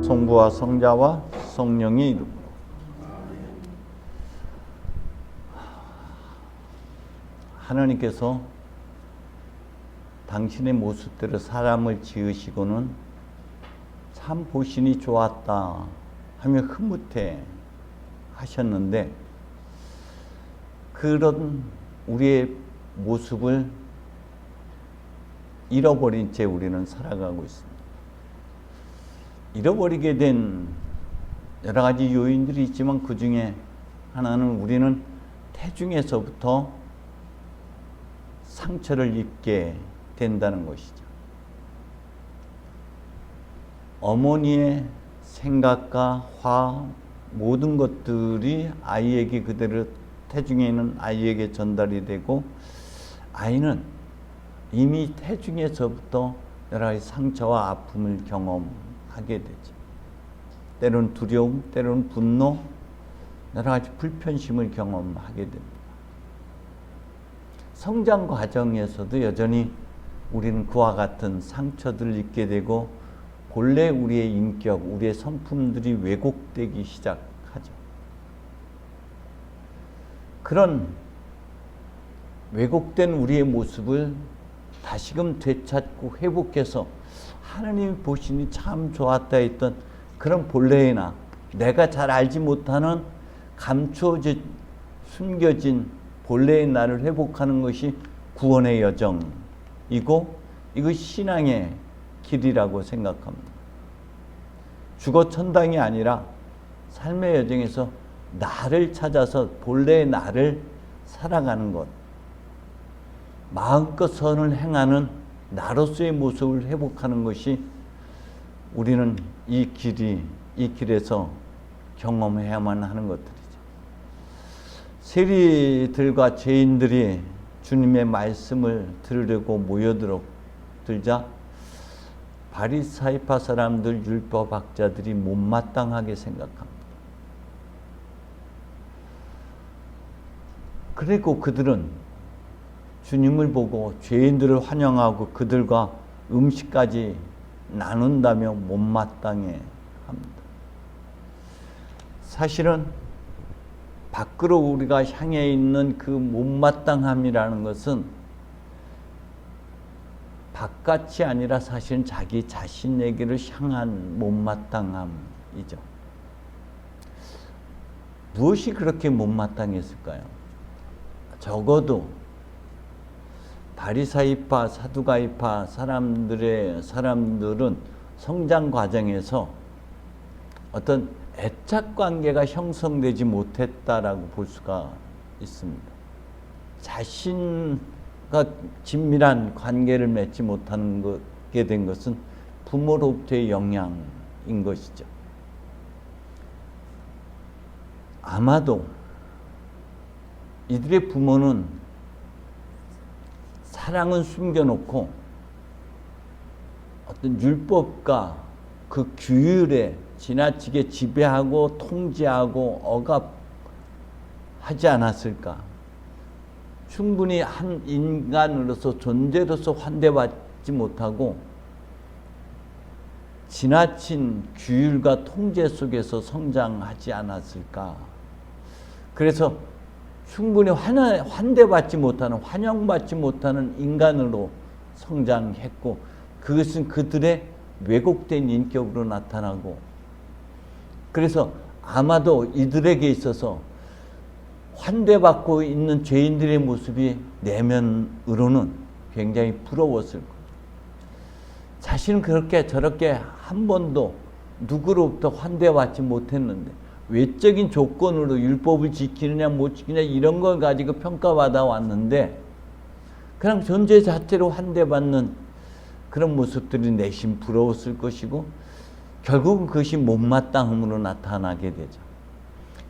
성부와 성자와 성령의 이름으로. 하나님께서 당신의 모습대로 사람을 지으시고는 참 보시니 좋았다 하며 흐뭇해 하셨는데, 그런 우리의 모습을 잃어버린 채 우리는 살아가고 있습니다. 잃어버리게 된 여러 가지 요인들이 있지만 그 중에 하나는 우리는 태중에서부터 상처를 입게 된다는 것이죠. 어머니의 생각과 화, 모든 것들이 아이에게 그대로 태중에 있는 아이에게 전달이 되고, 아이는 이미 태중에서부터 여러 가지 상처와 아픔을 경험하게 되죠. 때로는 두려움, 때로는 분노, 여러 가지 불편심을 경험하게 됩니다. 성장 과정에서도 여전히 우리는 그와 같은 상처들을 입게 되고, 본래 우리의 인격, 우리의 성품들이 왜곡되기 시작하죠. 그런 왜곡된 우리의 모습을 다시금 되찾고 회복해서 하나님이 보시니 참 좋았다 했던 그런 본래의 나, 내가 잘 알지 못하는 감추어진, 숨겨진 본래의 나를 회복하는 것이 구원의 여정이고, 이것이 신앙의 길이라고 생각합니다. 죽어 천당이 아니라 삶의 여정에서 나를 찾아서 본래의 나를 살아가는 것, 마음껏 선을 행하는 나로서의 모습을 회복하는 것이 우리는 이 길에서 경험해야만 하는 것들이죠. 세리들과 죄인들이 주님의 말씀을 들으려고 모여들자 바리사이파 사람들, 율법학자들이 못마땅하게 생각합니다. 그리고 그들은 주님을 보고 죄인들을 환영하고 그들과 음식까지 나눈다며 못마땅해 합니다. 사실은 밖으로 우리가 향해 있는 그 못마땅함이라는 것은 바깥이 아니라 사실은 자기 자신에게를 향한 못마땅함이죠. 무엇이 그렇게 못마땅했을까요? 적어도 바리사이파, 사두가이파 사람들은 성장 과정에서 어떤 애착 관계가 형성되지 못했다라고 볼 수가 있습니다. 자신과 긴밀한 관계를 맺지 못하게 된 것은 부모로부터의 영향인 것이죠. 아마도 이들의 부모는 사랑은 숨겨놓고 어떤 율법과 그 규율에 지나치게 지배하고 통제하고 억압하지 않았을까? 충분히 한 인간으로서, 존재로서 환대받지 못하고 지나친 규율과 통제 속에서 성장하지 않았을까? 그래서 충분히 환대받지 못하는, 환영받지 못하는 인간으로 성장했고, 그것은 그들의 왜곡된 인격으로 나타나고, 그래서 아마도 이들에게 있어서 환대받고 있는 죄인들의 모습이 내면으로는 굉장히 부러웠을 거예요. 자신은 그렇게 저렇게 한 번도 누구로부터 환대받지 못했는데 외적인 조건으로 율법을 지키느냐 못 지키느냐 이런 걸 가지고 평가받아 왔는데, 그냥 존재 자체로 환대받는 그런 모습들이 내심 부러웠을 것이고, 결국은 그것이 못마땅함으로 나타나게 되죠.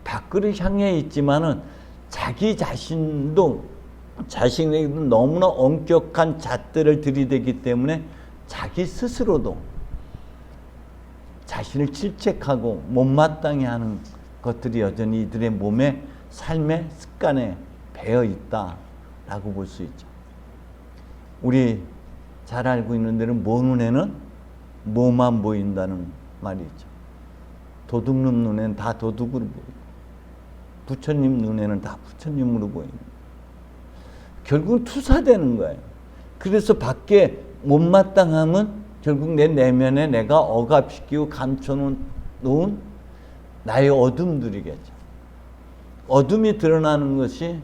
밖으로 향해 있지만은 자기 자신도 자신에게 너무나 엄격한 잣대를 들이대기 때문에 자기 스스로도 자신을 질책하고 못마땅해 하는 것들이 여전히 이들의 몸에, 삶의 습관에 배어 있다라고 볼 수 있죠. 우리 잘 알고 있는 대로 모 눈에는 뭐만 보인다는 말이 있죠. 도둑놈 눈에는 다 도둑으로 보이고 부처님 눈에는 다 부처님으로 보이는 거예요. 결국 투사되는 거예요. 그래서 밖에 못마땅함은 결국 내 내면에 내가 억압시키고 감춰놓은 나의 어둠들이겠죠. 어둠이 드러나는 것이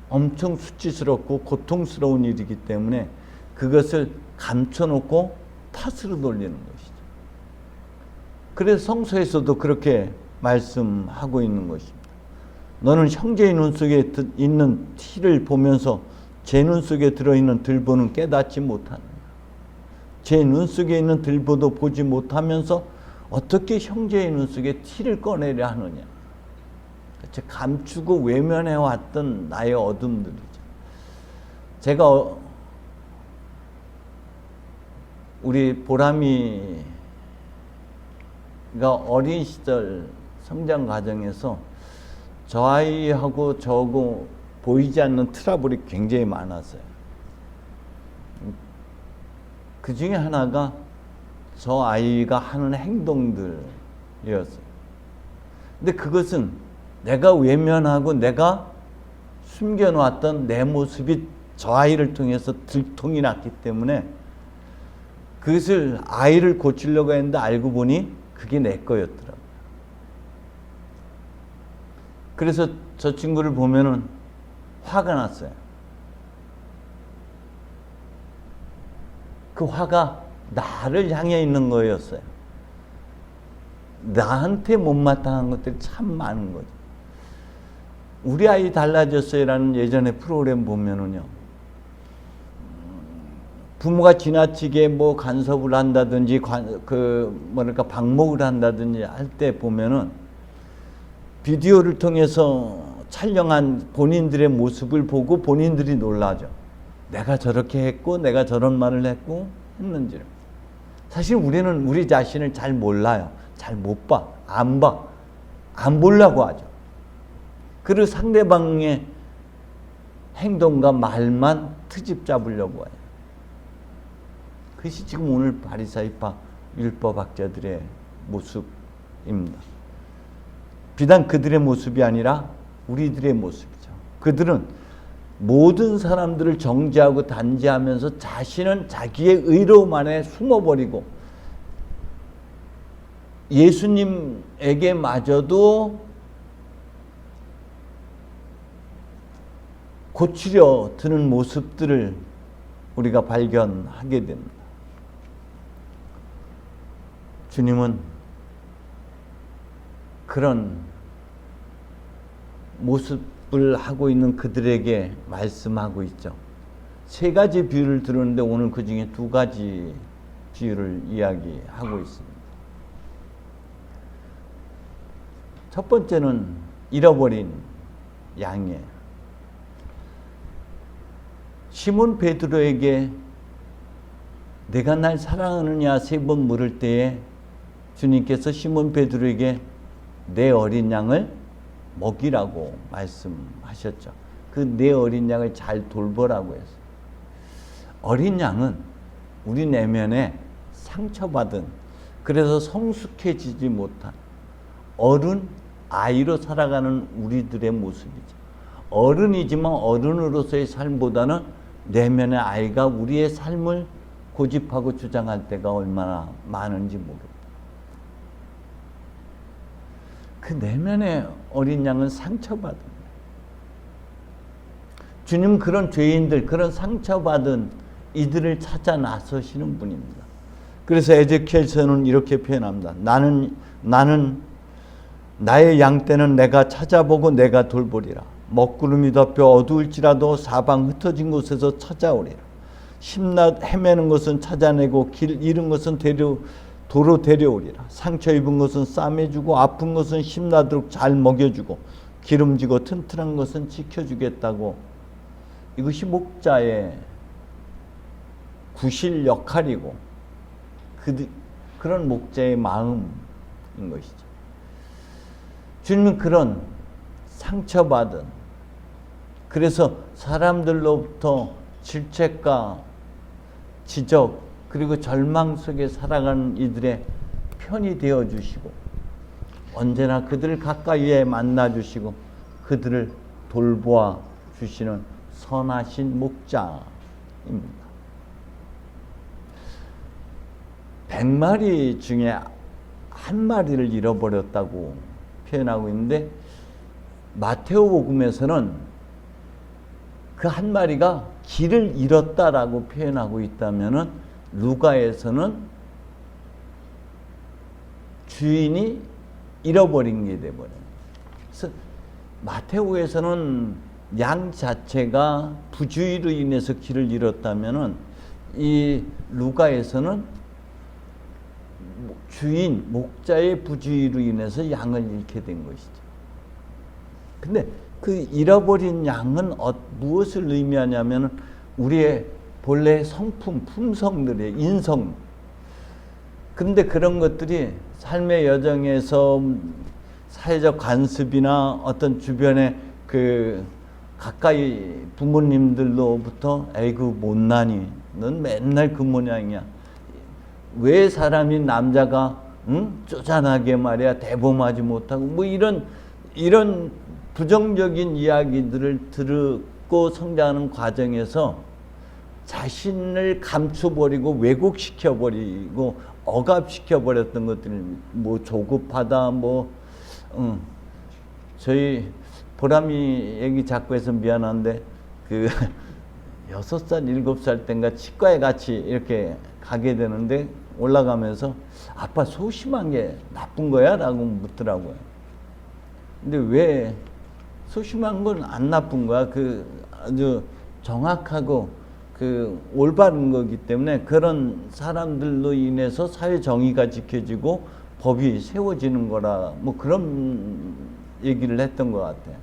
엄청 수치스럽고 고통스러운 일이기 때문에 그것을 감춰놓고 탓으로 돌리는 것이죠. 그래서 성서에서도 그렇게 말씀하고 있는 것입니다. 너는 형제의 눈 속에 있는 티를 보면서 제 눈 속에 들어있는 들보는 깨닫지 못하느냐. 제 눈 속에 있는 들보도 보지 못하면서 어떻게 형제의 눈 속에 티를 꺼내려 하느냐. 감추고 외면해왔던 나의 어둠들이죠. 제가 우리 보람이가 어린 시절 성장 과정에서 저 아이하고 저하고 보이지 않는 트러블이 굉장히 많았어요. 그 중에 하나가 저 아이가 하는 행동들이었어요. 근데 그것은 내가 외면하고 내가 숨겨놓았던 내 모습이 저 아이를 통해서 들통이 났기 때문에 그것을 아이를 고치려고 했는데 알고 보니 그게 내 거였더라고요. 그래서 저 친구를 보면은 화가 났어요. 그 화가 나를 향해 있는 거였어요. 나한테 못마땅한 것들이 참 많은 거죠. 우리 아이 달라졌어요라는 예전에 프로그램 보면은요, 부모가 지나치게 뭐 간섭을 한다든지 방목을 한다든지 할 때 보면은 비디오를 통해서 촬영한 본인들의 모습을 보고 본인들이 놀라죠. 내가 저렇게 했고 내가 저런 말을 했고 했는지를. 사실 우리는 우리 자신을 잘 몰라요. 잘 못 봐. 안 보려고 하죠. 그리고 상대방의 행동과 말만 트집 잡으려고 해요. 그것이 지금 오늘 바리사이파 율법학자들의 모습입니다. 비단 그들의 모습이 아니라 우리들의 모습이죠. 그들은 모든 사람들을 정죄하고 단죄하면서 자신은 자기의 의로움 안에 숨어버리고 예수님에게마저도 고치려 드는 모습들을 우리가 발견하게 됩니다. 주님은 그런 모습을 하고 있는 그들에게 말씀하고 있죠. 세 가지 비유를 들었는데 오늘 그 중에 두 가지 비유를 이야기하고 있습니다. 첫 번째는 잃어버린 양이에요. 시몬 베드로에게 내가 날 사랑하느냐 세 번 물을 때에 주님께서 시몬 베드로에게 내 어린 양을 먹이라고 말씀하셨죠. 그 내 어린 양을 잘 돌보라고 했어요. 어린 양은 우리 내면에 상처받은, 그래서 성숙해지지 못한 어른, 아이로 살아가는 우리들의 모습이죠. 어른이지만 어른으로서의 삶보다는 내면의 아이가 우리의 삶을 고집하고 주장할 때가 얼마나 많은지 모르겠다. 그 내면의 어린 양은 상처받은, 주님 그런 죄인들, 그런 상처받은 이들을 찾아 나서시는 분입니다. 그래서 에제키엘서는 이렇게 표현합니다. 나는 나의 양떼는 내가 찾아보고 내가 돌보리라. 먹구름이 덮여 어두울지라도 사방 흩어진 곳에서 찾아오리라. 심낮 헤매는 것은 찾아내고 길 잃은 것은 도로 데려오리라. 상처 입은 것은 싸매주고 아픈 것은 심나도록 잘 먹여주고 기름지고 튼튼한 것은 지켜주겠다고. 이것이 목자의 구실 역할이고 그런 목자의 마음인 것이죠. 주님은 그런 상처받은, 그래서 사람들로부터 질책과 지적 그리고 절망 속에 살아가는 이들의 편이 되어주시고 언제나 그들을 가까이에 만나 주시고 그들을 돌보아 주시는 선하신 목자입니다. 100마리 중에 한 마리를 잃어버렸다고 표현하고 있는데, 마태오복음에서는 그 한 마리가 길을 잃었다라고 표현하고 있다면은, 루가에서는 주인이 잃어버린 게 돼버려요. 그래서 마태오에서는 양 자체가 부주의로 인해서 길을 잃었다면은, 이 루가에서는 주인, 목자의 부주의로 인해서 양을 잃게 된 것이죠. 근데 그 잃어버린 양은 무엇을 의미하냐면, 우리의 본래 성품, 품성들의 인성. 근데 그런 것들이 삶의 여정에서 사회적 관습이나 어떤 주변의 그 가까이 부모님들로부터 에이구 못나니 넌 맨날 그 모양이야, 왜 사람이 남자가 쪼잔하게 말이야 대범하지 못하고 뭐 이런 부정적인 이야기들을 듣고 성장하는 과정에서 자신을 감춰버리고 왜곡시켜버리고 억압시켜버렸던 것들이 뭐 조급하다, 저희 보람이 얘기 자꾸 해서 미안한데, 그 6살, 7살 땐가 치과에 같이 이렇게 가게 되는데, 올라가면서 아빠 소심한 게 나쁜 거야? 라고 묻더라고요. 근데 왜 소심한 건 안 나쁜 거야? 그 아주 정확하고 그 올바른 거기 때문에 그런 사람들로 인해서 사회 정의가 지켜지고 법이 세워지는 거라, 뭐 그런 얘기를 했던 것 같아요.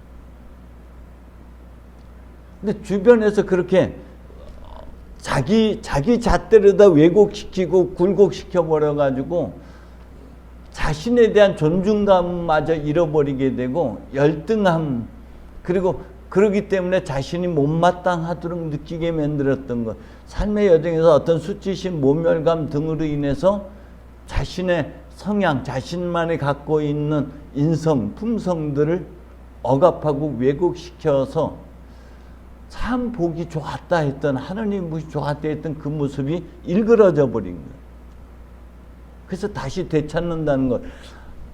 근데 주변에서 그렇게 자기 잣대로 다 왜곡시키고 굴곡시켜 버려가지고 자신에 대한 존중감마저 잃어버리게 되고 열등함, 그리고 그러기 때문에 자신이 못마땅하도록 느끼게 만들었던 것, 삶의 여정에서 어떤 수치심, 모멸감 등으로 인해서 자신의 성향, 자신만이 갖고 있는 인성, 품성들을 억압하고 왜곡시켜서 참 보기 좋았다 했던, 하나님 보기 좋았다 했던 그 모습이 일그러져 버린 거예요. 그래서 다시 되찾는다는 것,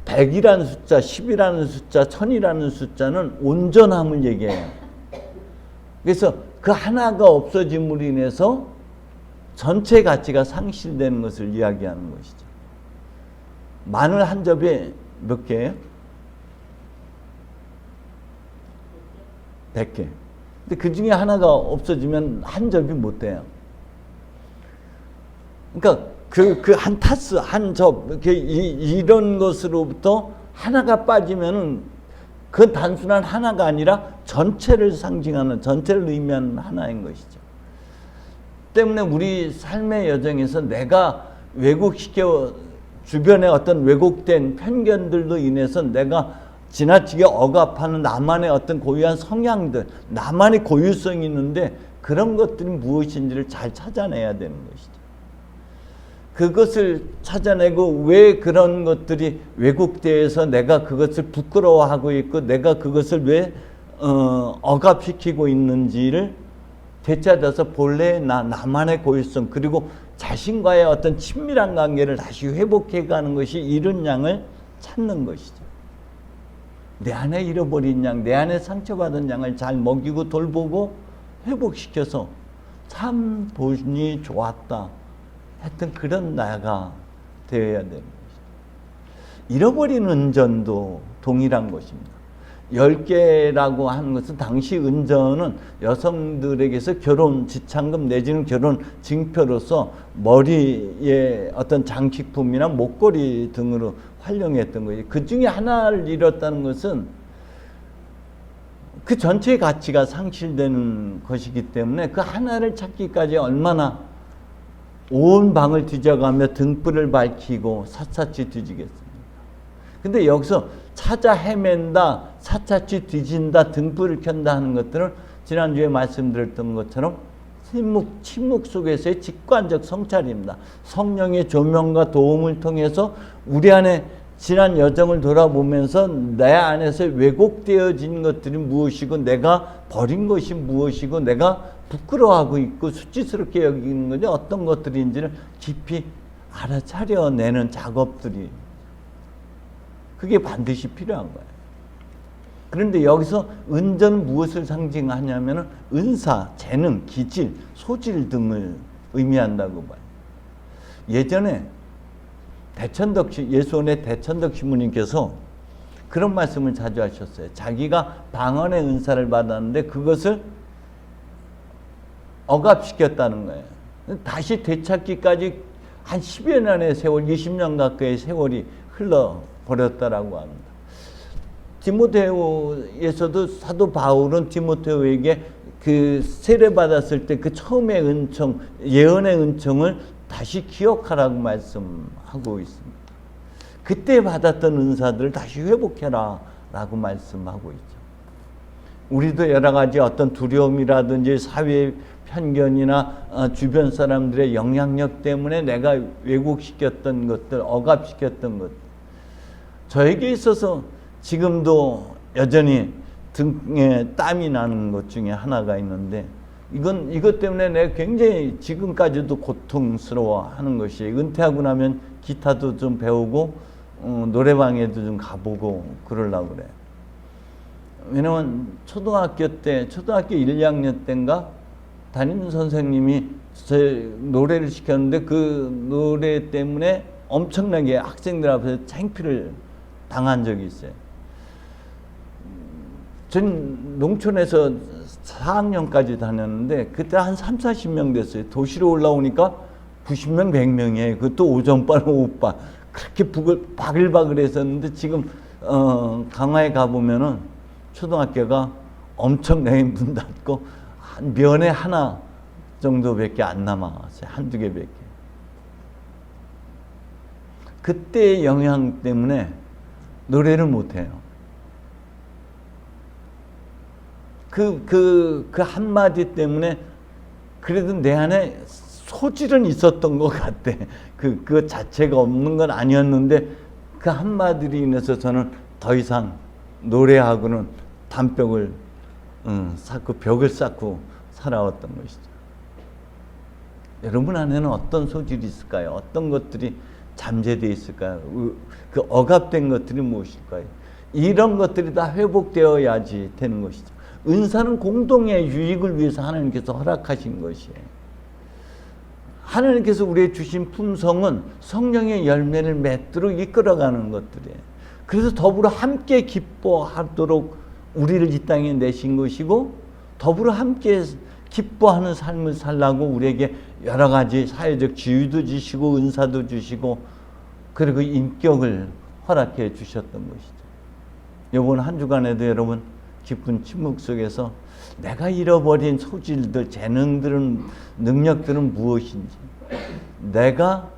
100이라는 숫자, 10이라는 숫자, 1000이라는 숫자는 온전함을 얘기해요. 그래서 그 하나가 없어짐으로 인해서 전체 가치가 상실되는 것을 이야기하는 것이죠. 마늘 한 접에 몇 개예요? 100개. 근데 그 중에 하나가 없어지면 한 접이 못 돼요. 그러니까 그 한 타스, 한 접, 이런 것으로부터 하나가 빠지면은 그 단순한 하나가 아니라 전체를 상징하는, 전체를 의미하는 하나인 것이죠. 때문에 우리 삶의 여정에서 내가 왜곡시켜, 주변의 어떤 왜곡된 편견들로 인해서 내가 지나치게 억압하는 나만의 어떤 고유한 성향들, 나만의 고유성이 있는데 그런 것들이 무엇인지를 잘 찾아내야 되는 것이죠. 그것을 찾아내고 왜 그런 것들이 왜곡되어서 내가 그것을 부끄러워하고 있고 내가 그것을 왜 억압시키고 있는지를 되찾아서 본래의 나만의 고유성, 그리고 자신과의 어떤 친밀한 관계를 다시 회복해가는 것이 이른 양을 찾는 것이죠. 내 안에 잃어버린 양, 내 안에 상처받은 양을 잘 먹이고 돌보고 회복시켜서 참 보니 좋았다 했던 그런 나가 되어야 되는 것이죠. 잃어버린 은전도 동일한 것입니다. 10개라고 하는 것은 당시 은전은 여성들에게서 결혼 지참금 내지는 결혼 증표로서 머리에 어떤 장식품이나 목걸이 등으로 활용했던 거예요. 그 중에 하나를 잃었다는 것은 그 전체의 가치가 상실되는 것이기 때문에 그 하나를 찾기까지 얼마나 온 방을 뒤져가며 등불을 밝히고 샅샅이 뒤지겠습니까? 근데 여기서 찾아 헤맨다, 샅샅이 뒤진다, 등불을 켠다 하는 것들은 지난주에 말씀드렸던 것처럼 침묵 속에서의 직관적 성찰입니다. 성령의 조명과 도움을 통해서 우리 안에 지난 여정을 돌아보면서 내 안에서 왜곡되어진 것들이 무엇이고 내가 버린 것이 무엇이고 내가 부끄러워하고 있고 수치스럽게 여기는 것이 어떤 것들인지를 깊이 알아차려내는 작업들이 그게 반드시 필요한 거예요. 그런데 여기서 은전은 무엇을 상징하냐면 은사, 재능, 기질, 소질 등을 의미한다고 봐요. 예전에 예수원의 대천덕 신부님께서 그런 말씀을 자주 하셨어요. 자기가 방언의 은사를 받았는데 그것을 억압시켰다는 거예요. 다시 되찾기까지 한 10여 년의 세월, 20년 가까이 세월이 흘러버렸다라고 합니다. 디모데후에서도 사도 바울은 디모데후에게 그 세례받았을 때 그 처음의 은총, 예언의 은총을 다시 기억하라고 말씀하고 있습니다. 그때 받았던 은사들을 다시 회복해라 라고 말씀하고 있죠. 우리도 여러 가지 어떤 두려움이라든지 사회의 편견이나 주변 사람들의 영향력 때문에 내가 왜곡시켰던 것들, 억압시켰던 것들, 저에게 있어서 지금도 여전히 등에 땀이 나는 것 중에 하나가 있는데 이것 때문에 내가 굉장히 지금까지도 고통스러워하는 것이 은퇴하고 나면 기타도 좀 배우고 노래방에도 좀 가보고 그러려고 그래요. 왜냐면 초등학교 1, 2학년 때인가 담임 선생님이 제 노래를 시켰는데 그 노래 때문에 엄청나게 학생들 앞에서 창피를 당한 적이 있어요. 전 농촌에서 4학년까지 다녔는데 그때 한 3, 40명 됐어요. 도시로 올라오니까 90명, 100명이에요. 그것도 오전반, 오후반. 그렇게 바글바글 했었는데 지금 강화에 가보면은 초등학교가 엄청나게 문 닫고 한 면에 하나 정도밖에 안 남았어요. 한두 개밖에. 그때의 영향 때문에 노래를 못해요. 그 한마디 때문에 그래도 내 안에 소질은 있었던 것 같아. 그 자체가 없는 건 아니었는데 그 한마디로 인해서 저는 더 이상 노래하고는 단벽을 쌓고 벽을 쌓고 살아왔던 것이죠. 여러분 안에는 어떤 소질이 있을까요? 어떤 것들이 잠재되어 있을까요? 그 억압된 것들이 무엇일까요? 이런 것들이 다 회복되어야지 되는 것이죠. 은사는 공동의 유익을 위해서 하나님께서 허락하신 것이에요. 하나님께서 우리의 주신 품성은 성령의 열매를 맺도록 이끌어가는 것들이에요. 그래서 더불어 함께 기뻐하도록 우리를 이 땅에 내신 것이고 더불어 함께 기뻐하는 삶을 살라고 우리에게 여러 가지 사회적 지위도 주시고 은사도 주시고 그리고 인격을 허락해 주셨던 것이죠. 이번 한 주간에도 여러분 깊은 침묵 속에서 내가 잃어버린 소질들, 재능들은, 능력들은 무엇인지, 내가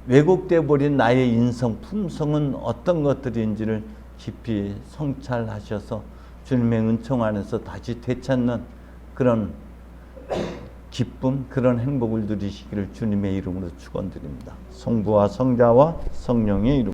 왜곡되어 버린 나의 인성, 품성은 어떤 것들인지를 깊이 성찰하셔서 주님의 은총 안에서 다시 되찾는 그런 기쁨, 그런 행복을 누리시기를 주님의 이름으로 축원드립니다. 성부와 성자와 성령의 이름.